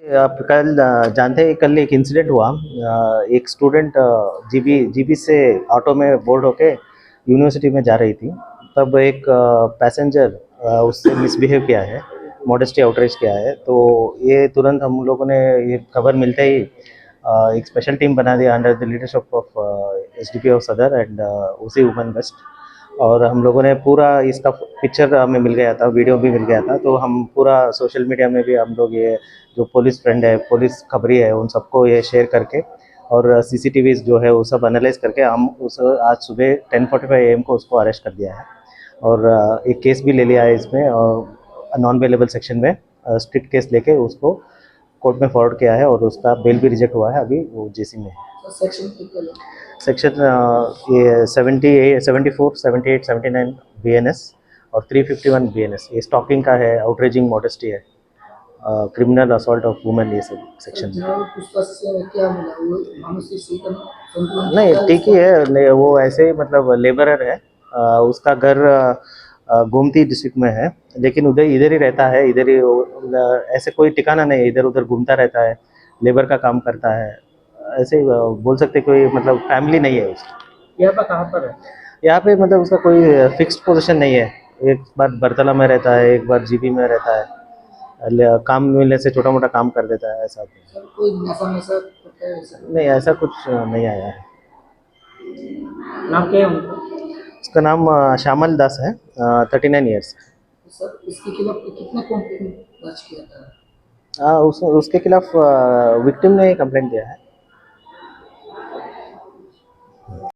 आप कल जानते हैं कल एक इंसिडेंट हुआ। एक स्टूडेंट जीबी से ऑटो में बोर्ड होके यूनिवर्सिटी में जा रही थी। तब एक पैसेंजर उससे मिसबिहेव किया है, मॉडेस्टी आउटरीच किया है। तो ये तुरंत हम लोगों ने ये खबर मिलते ही एक स्पेशल टीम बना दिया under the leadership of SDP of सदर एंड उसी वुमेन वेस्ट। और हम लोगों ने पूरा इसका पिक्चर हमें मिल गया था, वीडियो भी मिल गया था। तो हम पूरा सोशल मीडिया में भी हम लोग ये जो पुलिस फ्रेंड है, पुलिस खबरी है, उन सबको ये शेयर करके और सीसीटीवी जो है वो सब एनालाइज करके हम उस आज सुबह 10:45 AM को उसको अरेस्ट कर दिया है। और एक केस भी ले लिया है इसमें, और नॉन अवेलेबल सेक्शन में स्ट्रिक्ट केस लेके उसको कोर्ट में फॉरवर्ड किया है और उसका बेल भी रिजेक्ट हुआ है, अभी वो जेसी में है। सेक्शन ये 78 74 78 79 BNS और 351 BNS, ये स्टॉकिंग का है, आउटरेजिंग मॉडेस्टी है, क्रिमिनल असॉल्ट ऑफ वुमेन, ये सब सेक्शन नहीं ठीक ही है। वो ऐसे ही मतलब लेबरर है। उसका घर गोमती डिस्ट्रिक्ट में है, लेकिन उधर इधर ही रहता है, इधर ही ऐसे कोई ठिकाना नहीं है, इधर उधर घूमता रहता है, लेबर का काम करता है। ऐसे ही बोल सकते कोई मतलब फैमिली नहीं है उसकी। यहाँ पर कहाँ पर है? यहाँ पे मतलब उसका कोई फिक्स्ड पोजीशन नहीं है। एक बार बरतला में रहता है, एक बार जीबी में रहता है। काम मिलने से छोटा मोटा काम कर देता है, ऐसा कोई नशा नहीं, ऐसा कुछ नहीं आया है। नाम क्या है उनका? उसका नाम श्यामल दास है, 39 ईयर्स। सर इसके खिलाफ कितना कंप्लेंट दर्ज किया था? उसके खिलाफ विक्टिम ने कंप्लेंट दिया है।